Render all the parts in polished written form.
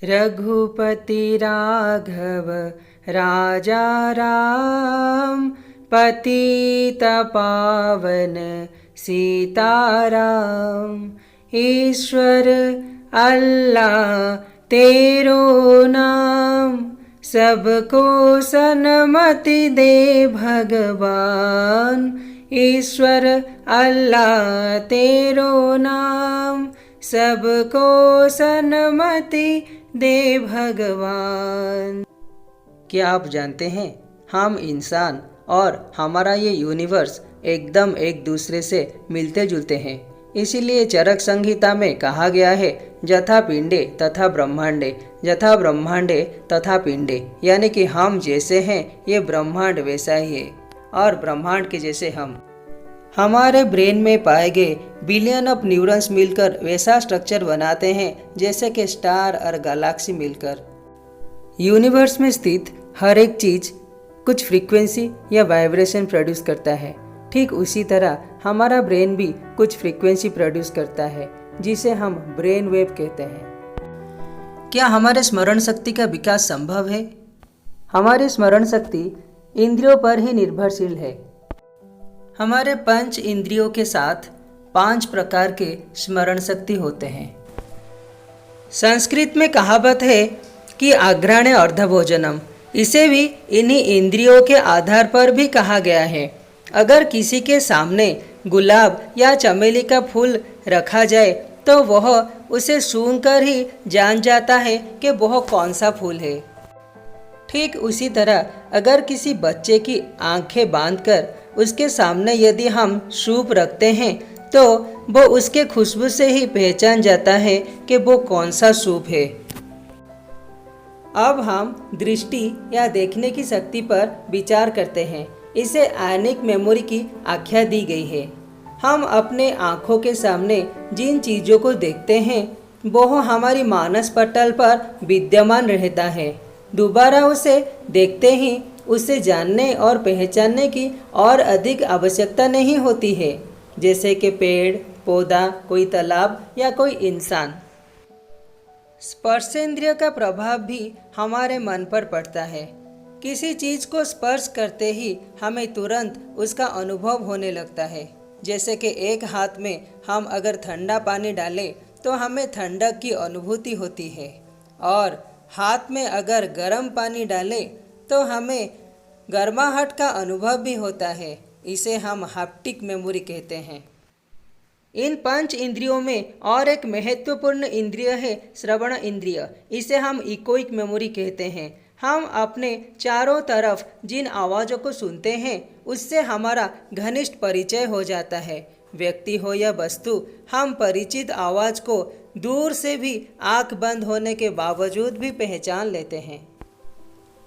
रघुपति राघव राजा राम, पतित पावन सीताराम। ईश्वर अल्लाह तेरो नाम, सबको सन्मति दे भगवान। ईश्वर अल्लाह तेरो नाम, सबको सन्मति दे भगवान। क्या आप जानते हैं, हम इंसान और हमारा ये यूनिवर्स एकदम एक दूसरे से मिलते जुलते हैं। इसीलिए चरक संहिता में कहा गया है, यथा पिंडे तथा ब्रह्मांडे, यथा ब्रह्मांडे तथा पिंडे। यानी कि हम जैसे हैं ये ब्रह्मांड वैसा ही है और ब्रह्मांड के जैसे हम। हमारे ब्रेन में पाए गए बिलियन ऑफ न्यूरॉन्स मिलकर वैसा स्ट्रक्चर बनाते हैं जैसे कि स्टार और गैलेक्सी मिलकर। यूनिवर्स में स्थित हर एक चीज कुछ फ्रीक्वेंसी या वाइब्रेशन प्रोड्यूस करता है। ठीक उसी तरह हमारा ब्रेन भी कुछ फ्रीक्वेंसी प्रोड्यूस करता है जिसे हम ब्रेन वेव कहते हैं। क्या हमारे स्मरण शक्ति का विकास संभव है? हमारी स्मरण शक्ति इंद्रियों पर ही निर्भरशील है। हमारे 5 इंद्रियों के साथ 5 प्रकार के स्मरण शक्ति होते हैं। संस्कृत में कहावत है कि आघ्राणे अर्धभोजनम, इसे भी इन्हीं इंद्रियों के आधार पर भी कहा गया है। अगर किसी के सामने गुलाब या चमेली का फूल रखा जाए तो वह उसे सूंघकर ही जान जाता है कि वह कौन सा फूल है। ठीक उसी तरह अगर किसी बच्चे की आंखें बांधकर उसके सामने यदि हम सूप रखते हैं तो वो उसके खुशबू से ही पहचान जाता है कि वो कौन सा सूप है। अब हम दृष्टि या देखने की शक्ति पर विचार करते हैं। इसे आयनिक मेमोरी की आख्या दी गई है। हम अपने आँखों के सामने जिन चीज़ों को देखते हैं वह हमारी मानस पटल पर विद्यमान रहता है। दोबारा उसे देखते ही उसे जानने और पहचानने की और अधिक आवश्यकता नहीं होती है, जैसे कि पेड़, पौधा, कोई तालाब या कोई इंसान। स्पर्शेंद्रिय का प्रभाव भी हमारे मन पर पड़ता है। किसी चीज़ को स्पर्श करते ही हमें तुरंत उसका अनुभव होने लगता है। जैसे कि एक हाथ में हम अगर ठंडा पानी डालें तो हमें ठंडक की अनुभूति होती है, और हाथ में अगर गर्म पानी डालें तो हमें गर्माहट का अनुभव भी होता है। इसे हम हैप्टिक मेमोरी कहते हैं। इन 5 इंद्रियों में और एक महत्वपूर्ण इंद्रिय है श्रवण इंद्रिय। इसे हम इकोइक मेमोरी कहते हैं। हम अपने चारों तरफ जिन आवाज़ों को सुनते हैं उससे हमारा घनिष्ठ परिचय हो जाता है। व्यक्ति हो या वस्तु, हम परिचित आवाज़ को दूर से भी आंख बंद होने के बावजूद भी पहचान लेते हैं।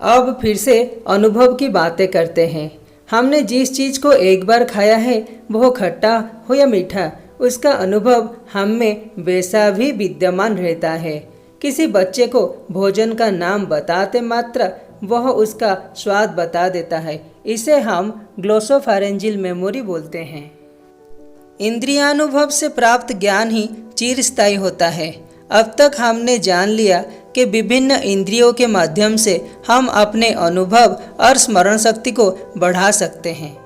अब फिर से अनुभव की बातें करते हैं। हमने जिस चीज़ को एक बार खाया है वह खट्टा हो या मीठा, उसका अनुभव हम में वैसा भी विद्यमान रहता है। किसी बच्चे को भोजन का नाम बताते मात्र वह उसका स्वाद बता देता है। इसे हम ग्लोसोफेरेंजियल मेमोरी बोलते हैं। इंद्रियानुभव से प्राप्त ज्ञान ही चिरस्थायी होता है। अब तक हमने जान लिया कि विभिन्न इंद्रियों के माध्यम से हम अपने अनुभव और स्मरण शक्ति को बढ़ा सकते हैं।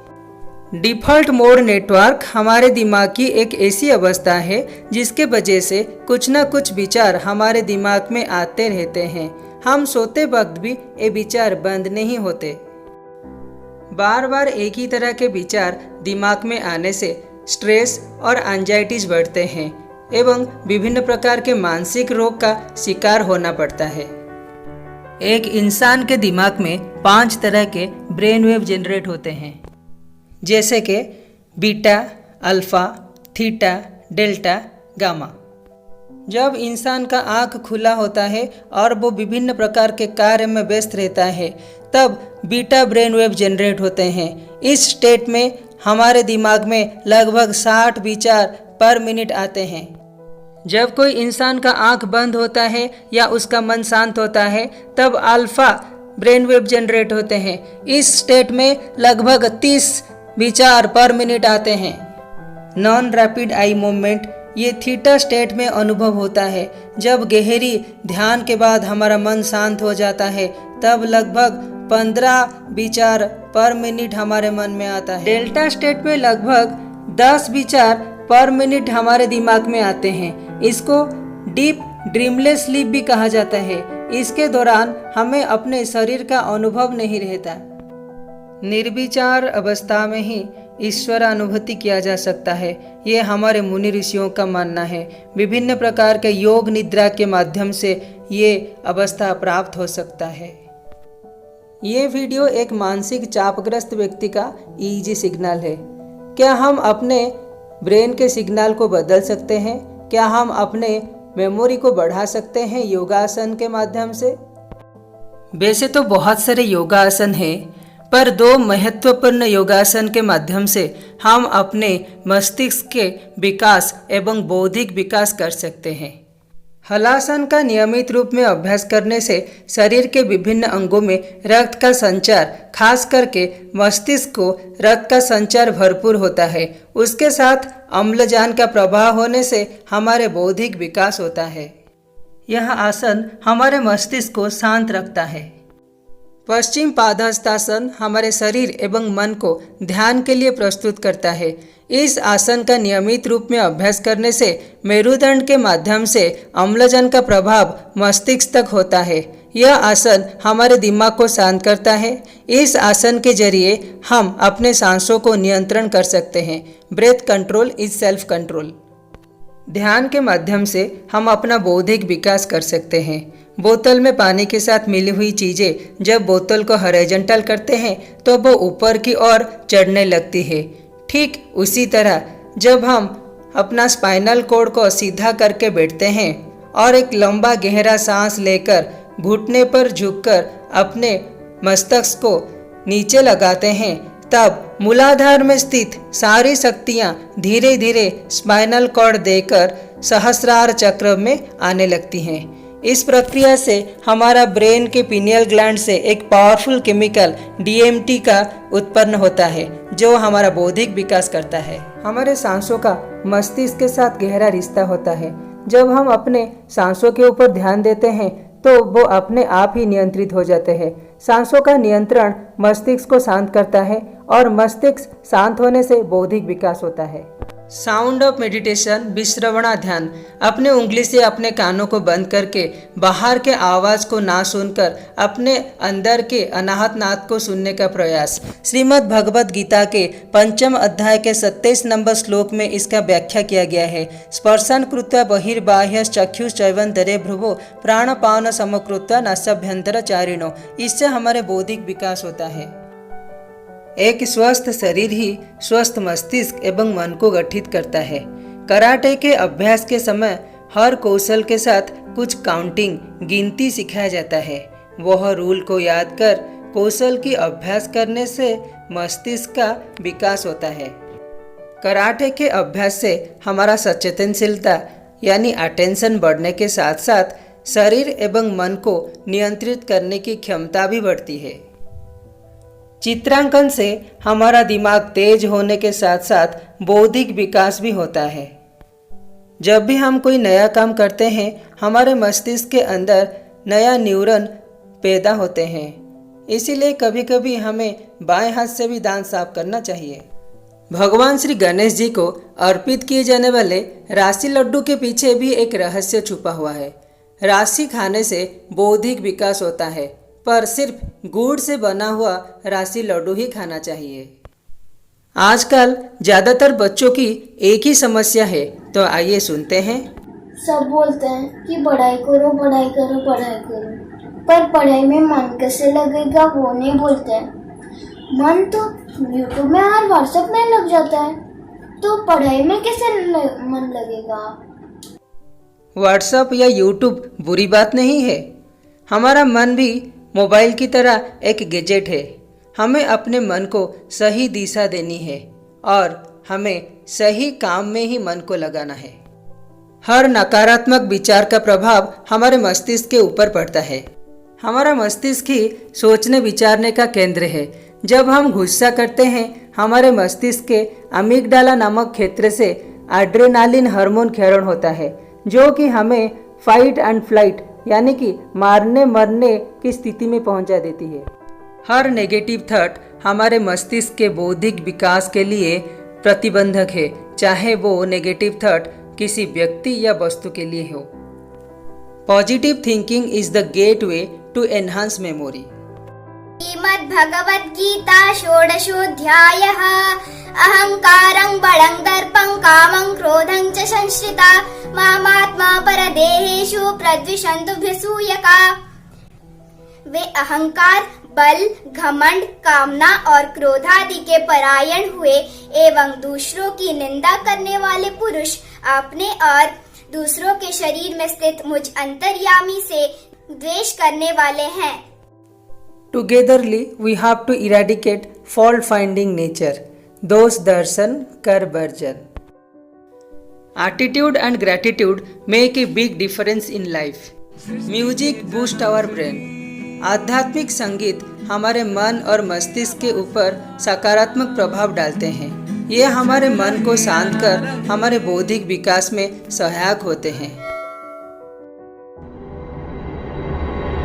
डिफ़ॉल्ट मोड नेटवर्क हमारे दिमाग की एक ऐसी अवस्था है जिसके वजह से कुछ न कुछ विचार हमारे दिमाग में आते रहते हैं। हम सोते वक्त भी ये विचार बंद नहीं होते। बार बार एक ही तरह के विचार दिमाग में आने से स्ट्रेस और एंजाइटीज बढ़ते हैं एवं विभिन्न प्रकार के मानसिक रोग का शिकार होना पड़ता है। एक इंसान के दिमाग में 5 तरह के ब्रेन वेव जनरेट होते हैं, जैसे कि beta, alpha, theta, delta, gamma. जब इंसान का आँख खुला होता है और वो विभिन्न प्रकार के कार्य में व्यस्त रहता है तब बीटा ब्रेन वेव जनरेट होते हैं। इस स्टेट में हमारे दिमाग में लगभग 60 विचार पर मिनट आते हैं। जब कोई इंसान का आँख बंद होता है या उसका मन शांत होता है तब अल्फा ब्रेन वेव जनरेट होते हैं। इस स्टेट में लगभग 30 विचार पर मिनट आते हैं। नॉन रैपिड आई मूवमेंट ये थीटा स्टेट में अनुभव होता है। जब गहरी ध्यान के बाद हमारा मन शांत हो जाता है तब लगभग 15 विचार पर मिनट हमारे मन में आता है। डेल्टा स्टेट में लगभग 10 विचार पर मिनट हमारे दिमाग में आते हैं। इसको डीप ड्रीमलेस स्लीप भी कहा जाता है। इसके दौरान हमें अपने शरीर का अनुभव नहीं रहता। निर्विचार अवस्था में ही ईश्वर अनुभूति किया जा सकता है, ये हमारे मुनि ऋषियों का मानना है। विभिन्न प्रकार के योग निद्रा के माध्यम से ये अवस्था प्राप्त हो सकता है। ये वीडियो एक मानसिक चापग्रस्त व्यक्ति का ईईजी सिग्नल है। क्या हम अपने ब्रेन के सिग्नल को बदल सकते हैं? क्या हम अपने मेमोरी को बढ़ा सकते हैं योगासन के माध्यम से? वैसे तो बहुत सारे योगासन हैं, पर 2 महत्वपूर्ण योगासन के माध्यम से हम अपने मस्तिष्क के विकास एवं बौद्धिक विकास कर सकते हैं। हलासन का नियमित रूप में अभ्यास करने से शरीर के विभिन्न अंगों में रक्त का संचार, खास करके मस्तिष्क को रक्त का संचार भरपूर होता है। उसके साथ अम्लजान का प्रभाव होने से हमारे बौद्धिक विकास होता है। यह आसन हमारे मस्तिष्क को शांत रखता है। पश्चिम पादहस्तासन हमारे शरीर एवं मन को ध्यान के लिए प्रस्तुत करता है। इस आसन का नियमित रूप में अभ्यास करने से मेरुदंड के माध्यम से अम्लजान का प्रभाव मस्तिष्क तक होता है। यह आसन हमारे दिमाग को शांत करता है। इस आसन के जरिए हम अपने सांसों को नियंत्रण कर सकते हैं। Breath control is self control. ध्यान के माध्यम से हम अपना बौद्धिक विकास कर सकते हैं। बोतल में पानी के साथ मिली हुई चीज़ें जब बोतल को हॉरिजॉन्टल करते हैं तो वो ऊपर की ओर चढ़ने लगती है। ठीक उसी तरह जब हम अपना स्पाइनल कॉर्ड को सीधा करके बैठते हैं और एक लंबा गहरा सांस लेकर घुटने पर झुककर अपने मस्तिष्क को नीचे लगाते हैं, तब मूलाधार में स्थित सारी शक्तियां धीरे धीरे स्पाइनल कॉर्ड देकर सहस्रार चक्र में आने लगती हैं। इस प्रक्रिया से हमारा ब्रेन के पिनियल ग्लैंड से एक पावरफुल केमिकल DMT का उत्पन्न होता है जो हमारा बौद्धिक विकास करता है। हमारे सांसों का मस्तिष्क के साथ गहरा रिश्ता होता है। जब हम अपने सांसों के ऊपर ध्यान देते हैं तो वो अपने आप ही नियंत्रित हो जाते हैं। सांसों का नियंत्रण मस्तिष्क को शांत करता है और मस्तिष्क शांत होने से बौद्धिक विकास होता है। साउंड ऑफ मेडिटेशन विश्रवणा ध्यान। अपने उंगली से अपने कानों को बंद करके बाहर के आवाज को ना सुनकर अपने अंदर के अनाहत नाद को सुनने का प्रयास। श्रीमद् भगवद गीता के 5th अध्याय के 27 नंबर श्लोक में इसका व्याख्या किया गया है। स्पर्शन कृत्वा बहिर्बाह्य चक्षुश्चैवंतरे भ्रुवो प्राणपान समकृत्वा नासाभ्यंतर चारिणो। इससे हमारे बौद्धिक विकास होता है। एक स्वस्थ शरीर ही स्वस्थ मस्तिष्क एवं मन को गठित करता है। कराटे के अभ्यास के समय हर कौशल के साथ कुछ काउंटिंग गिनती सिखाया जाता है। वह रूल को याद कर कौशल की अभ्यास करने से मस्तिष्क का विकास होता है। कराटे के अभ्यास से हमारा सचेतनशीलता यानी अटेंशन बढ़ने के साथ साथ शरीर एवं मन को नियंत्रित करने की क्षमता भी बढ़ती है। चित्रांकन से हमारा दिमाग तेज होने के साथ साथ बौद्धिक विकास भी होता है। जब भी हम कोई नया काम करते हैं हमारे मस्तिष्क के अंदर नया न्यूरॉन पैदा होते हैं। इसीलिए कभी कभी हमें बाएं हाथ से भी दांत साफ करना चाहिए। भगवान श्री गणेश जी को अर्पित किए जाने वाले राशि लड्डू के पीछे भी एक रहस्य छुपा हुआ है। राशि खाने से बौद्धिक विकास होता है, पर सिर्फ गुड़ से बना हुआ राशि लड्डू ही खाना चाहिए। आजकल ज्यादातर बच्चों की एक ही समस्या है, तो आइए सुनते हैं। सब बोलते हैं कि पढ़ाई करो पढ़ाई करो पढ़ाई करो, पर पढ़ाई में मन कैसे लगेगा वो नहीं बोलते हैं। मन तो यूट्यूब में और व्हाट्सएप में लग जाता है, तो पढ़ाई में कैसे मन लगेगा। व्हाट्सएप या यूट्यूब बुरी बात नहीं है। हमारा मन भी मोबाइल की तरह एक गैजेट है। हमें अपने मन को सही दिशा देनी है और हमें सही काम में ही मन को लगाना है। हर नकारात्मक विचार का प्रभाव हमारे मस्तिष्क के ऊपर पड़ता है। हमारा मस्तिष्क ही सोचने विचारने का केंद्र है। जब हम गुस्सा करते हैं हमारे मस्तिष्क के अमिगडाला नामक क्षेत्र से एड्रेनालिन हार्मोन क्षरण होता है, जो कि हमें फाइट एंड फ्लाइट यानी कि मारने मरने की स्थिति में पहुंचा देती है। हर नेगेटिव थॉट हमारे मस्तिष्क के बौद्धिक विकास के लिए प्रतिबंधक है, चाहे वो नेगेटिव थॉट किसी व्यक्ति या वस्तु के लिए हो। Positive thinking is the gateway to enhance memory. Shrimad Bhagavad Gita षोडशोऽध्यायः। अहंकारं बलं दर्पं कामं क्रोधं च संश्रिता मामात्मा परदेहेषु प्रद्विषन्तुभ्यसूयका। वे अहंकार, बल, घमंड, कामना और क्रोधादि के परायण हुए एवं दूसरों की निंदा करने वाले पुरुष अपने और दूसरों के शरीर में स्थित मुझ अंतर्यामी से द्वेष करने वाले हैं। Togetherly, we have to eradicate fault-finding nature. दोष दर्शन कर version. Attitude and gratitude make a big difference in life. Music boosts our brain. आध्यात्मिक संगीत हमारे मन और मस्तिष्क के ऊपर सकारात्मक प्रभाव डालते हैं। ये हमारे मन को शांत कर हमारे बौद्धिक विकास में सहायक होते हैं।